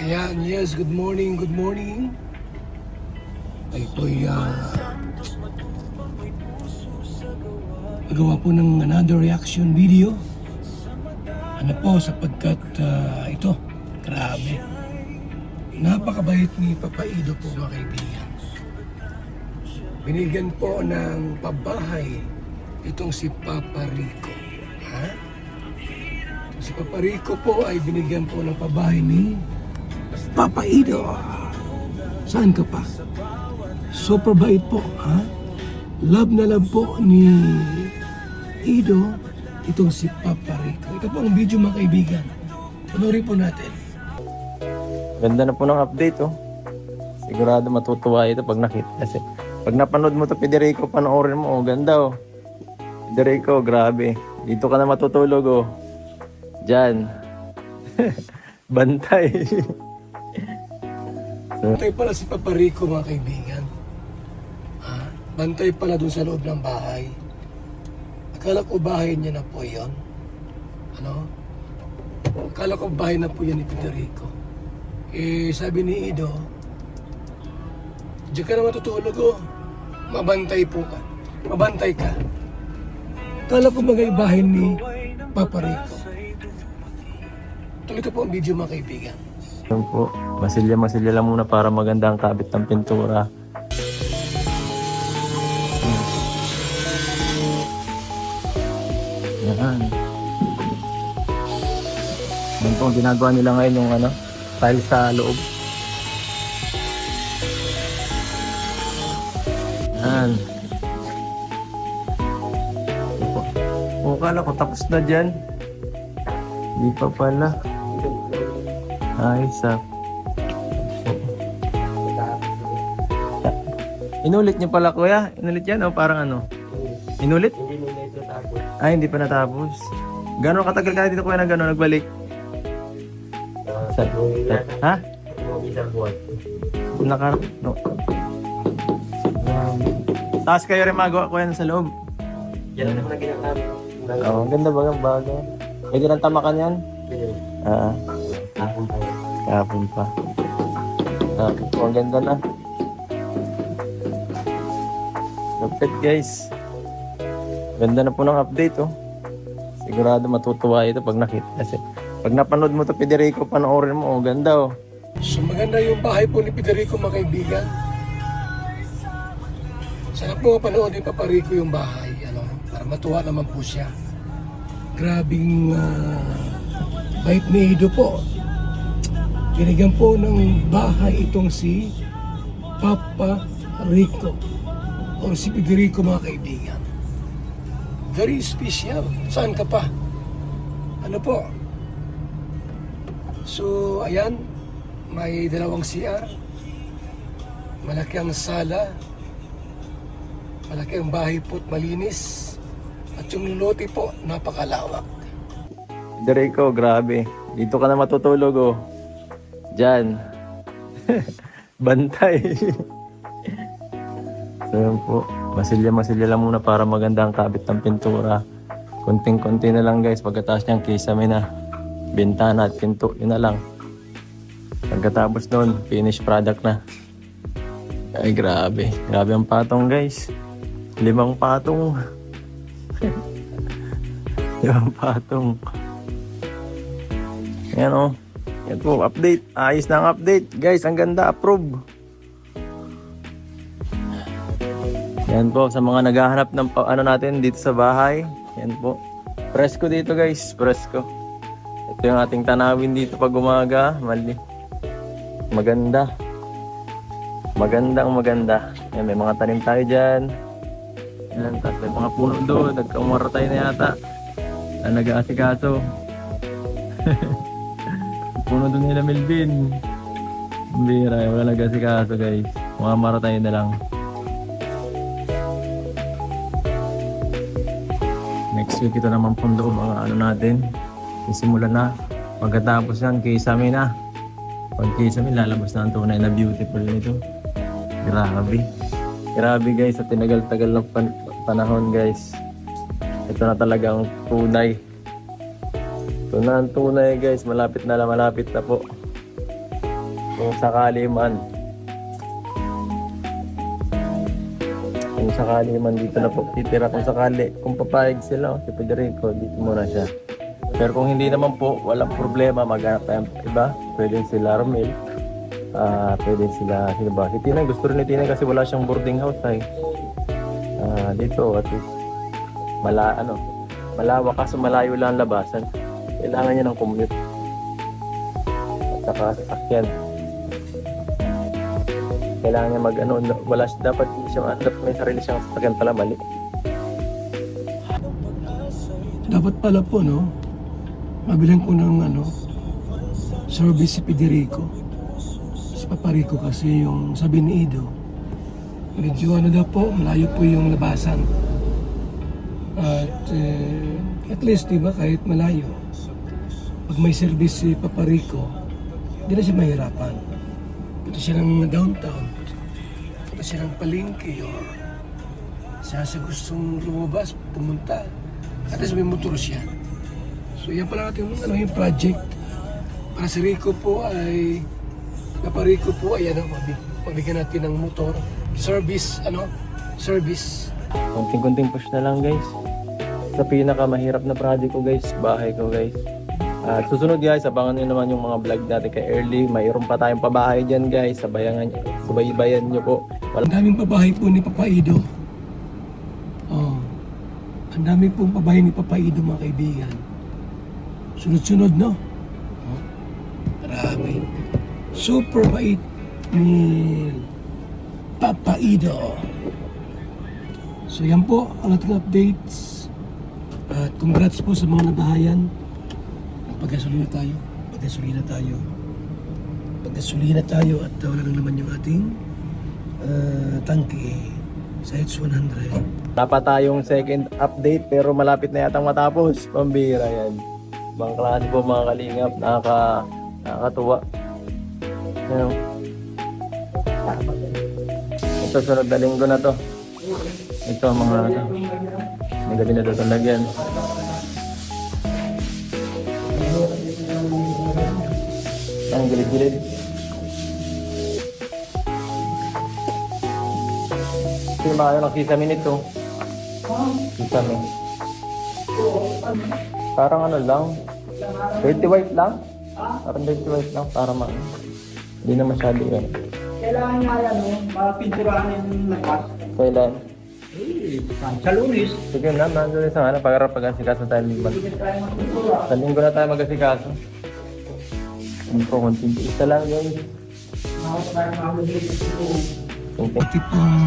Ayan, yes, good morning, good morning. Ito'y nagawa po ng another reaction video. Ano po, sapagkat ito, grabe. Napakabait ni Papa Ido po mga kaibigan. Binigyan po ng pabahay itong si Papa Rico. Ha? Si Papa Rico po ay binigyan po ng pabahay ni Papa Ido. Saan ka pa? Super bait po, ha? Love na love po ni Ido itong si Papa Rico. Ito po ang video mga kaibigan. Panoorin po natin. Ganda na po ng update, oh. Sigurado matutuwa ito pag nakita. Kasi pag napanood mo to, Federico, panoorin mo, oh. Ganda, oh. Federico, grabe. Dito ka na matutulog, oh. Diyan. Bantay. Bantay pala si Papa Rico mga kaibigan. Ha? Bantay pala dun sa loob ng bahay. Akala ko bahay niya na po yun. Ano? Akala ko bahay na po yan ni Federico. Eh, sabi ni Ido, diyan ka na matutulog, oh. Mabantay po ka. Mabantay ka. Akala ko magay bahay ni Papa Rico. Tuloy ko po ang video mga kaibigan. Yan po. Masilya lang muna para maganda ang kabit ng pintura. Yan. Yan po ang ginagawa nila ngayon yung tile sa loob. Yan. O, kala ko tapos na dyan. Hindi pa pala. Ayos ah. Inulit niyo pala kuya? Inulit yan o parang ano? Inulit? Ay, hindi pa natapos. Gano'ng katagal ka na dito kuya na gano'n nagbalik? Ha? No. Tapos kayo rin magawa kuya sa loob? Yan naman na ginagamit. Oo, ganda ba yung bago? Pwede nang tamakan yan? Tapon pa yan. Kapon pa. Ang ganda na. Lapit guys. Ganda na po ng update, oh. Sigurado matutuwa ito pag nakita. Kasi pag napanood mo to, Federico, panoorin mo, oh. Ganda, oh. So maganda yung bahay po ni Federico mga kaibigan. Sana po mapanood ni Papa Rico yung bahay, ano, para matuwa naman po siya. Grabing bait ni Ido po. Binigyan po ng bahay itong si Papa Rico o si Federico mga kaibigan. Very special. Saan ka pa? Ano po? So, ayan. May dalawang CR. Malaki ang sala. Malaki ang bahay po at malinis. At yung lote po, napakalawak. Federico, grabe. Dito ka na matutulog, oh. Diyan. Bantay. So yun po. Masilya lang muna para maganda ang kabit ng pintura. Konting-konti na lang guys. Pagkatapos niyang kisame na. Bintana at pinto. Yun na lang. Pagkatapos nun, finished product na. Ay grabe. Grabe ang patong guys. 5 patong. 5 patong. Yan o. Yan po, update. Ayos na ang update. Guys, ang ganda. Approve. Yan po, sa mga naghahanap ng natin dito sa bahay. Yan po. Presko dito guys. Presko. Ito yung ating tanawin dito pag umaga. Maganda. Maganda. Yan, may mga tanim tayo dyan. Yan, tapos may mga puno doon. Nagkamuratay na yata. Nag-aasikaso. Puno doon nila Melvin. Bira, wala nag-aasikaso guys. Mga maratay na lang. Next week ito naman po doon mga natin. Isimula na. Pagkatapos yan, kisame na. Pag kisame, lalabas na ang tunay na beautiful nito. Grabe guys, sa tinagal-tagal ng panahon guys. Ito na talagang tunay. Ito na ang tunay guys, malapit na po. Kung sakali man. Kung sakali man dito na po titira. Kung sakali, kung papayag sila, si Federico, dito muna siya. Pero kung hindi naman po, walang problema, maghanap tayong iba. Pwede sila Romel. Pwede sila, sino ba? Si Tinay, gusto rin ni Tinay kasi wala siyang boarding house ay. Dito, at least, malawak kaso malayo lang ang labasan. Kailangan niya ng commute. At saka sasakyan. Kailangan niya wala siya, dapat may sarili siyang sasakyan pala, mali. Dapat pala po, no? Mabilang ko ng service si Federico. Si Paparico kasi yung sabi ni Ido. Medyo daw po, malayo po yung labasan. At least, diba, kahit malayo, pag may service si Paparico, hindi na siya mahirapan. Punta siya ng downtown, punta siya ng palengke, o siya sa gustong lumabas, pumunta. At least may motor siya. So yan pala natin yung project. Para si Rico po ay, Paparico po ay pabigyan natin ng motor. Service. Kunting-kunting push na lang guys. Sa pinakamahirap na project ko guys, bahay ko guys. At susunod guys, abangan nyo naman yung mga vlog natin kay Early. Mayroon pa tayong pabahay dyan guys. Subaybayan nyo po. Ang daming pabahay po ni Papa Ido. Ang daming pong pabahay ni Papa Ido, mga kaibigan. Sunod-sunod, no? Marami. Super bait ni Papa Ido. So yan po ang ating updates. At congrats po sa mga nabahayan. Paggasolina tayo at wala nang naman yung ating tangke sa H100. Wala pa tayong second update pero malapit na yatang matapos. Pambira yan. Ibang klase po mga kalingap. Nakakatuwa. Ano? Ito sunod na linggo na to. Ito mga magabi na daw lagyan. Ang gilid-gilid. Ito yung mga kisame nito. Kisame. Parang lang. Dirty white lang. Parang dirty white lang. Para hindi na masyado yan. Kailangan nga mapinturahan yung lakas. Kailan? Sa Lunes. Sige na, nandun sa para pag-asikaso tayo ng iban. Sa linggo na tayo mag-asikaso. Hindi po, konting isa lang yun. Pati pong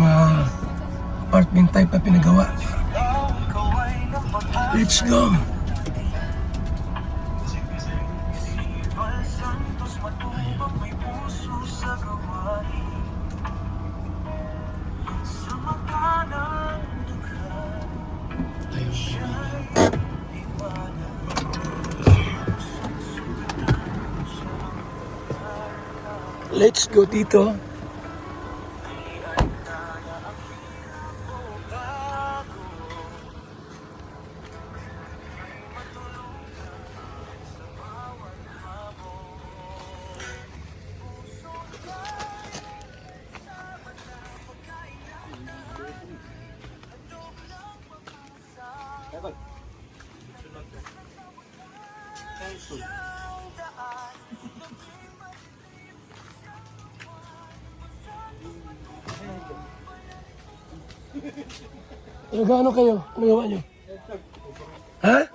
apartment type na pinagawa. Let's go! Let's go, Tito. Nagano kayo? Ano gawa nyo? Ha?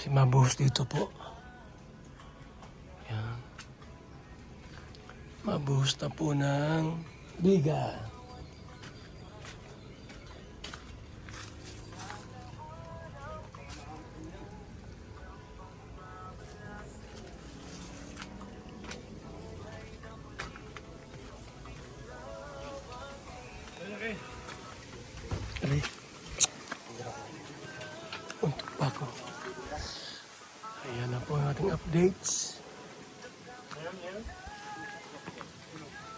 Si Mabuhos dito po. Yan. Mabuhos na po ng biga. Untuk pa ako. Ayan na po ang ating updates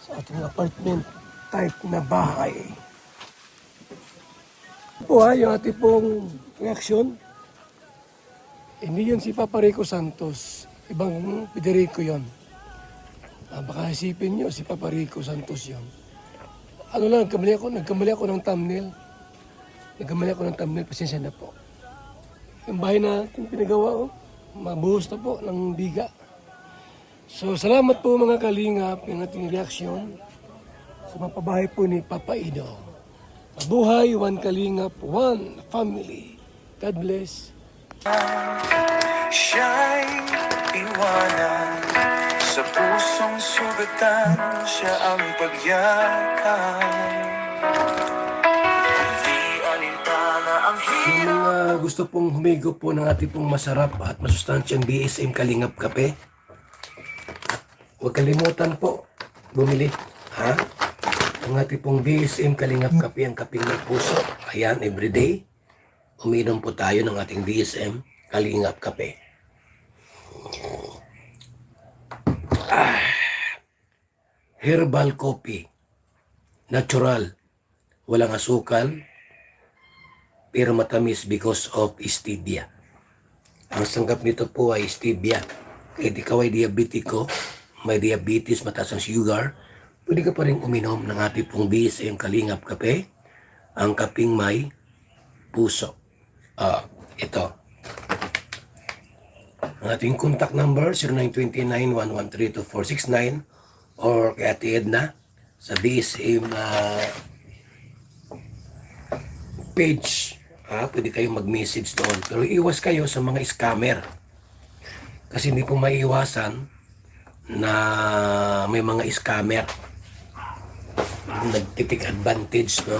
sa ating apartment type na bahay. Po yung ating pong reaksyon Hindi yun si Papa Rico Santos. Ibang Federico yon. Baka isipin nyo, si Papa Rico Santos yon. Ano lang, nagkamali ako ng thumbnail. Pasensya na po. Yung bahay na ating pinagawa, mabuhos na po ng biga. So, salamat po mga kalingap ng ating reaksyon sa mapabahay po ni Papa Ido. Mabuhay, one kalingap, one family. God bless. Siya'y iwanan sa pusong sugatan, siya ang pagyakan. Di alintana ang Yung mga gusto pong humigo po ng ating pong masarap at masustansyang BSM Kalingap Kape, huwag kalimutan po bumili, ha? Ang ating pong BSM Kalingap Kape, ang kaping may puso. Ayan, everyday, uminom po tayo ng ating BSM Kalingap Kape. Herbal coffee. Natural. Walang asukal, pero matamis because of stevia. Ang sanggap nito po ay stevia. Kahit ikaw ay diabetiko, may diabetes, mataas ang sugar, pwede ka pa rin uminom ng ating pong BSM Kalingap Kape, ang kaping may puso. Ito. Ang ating contact number, 0929-113-2469, or kay Ate Edna sa BSM page. Pwede kayong mag-message doon. Pero iwas kayo sa mga scammer. Kasi hindi po maiiwasan na may mga scammer nagtitake advantage, no?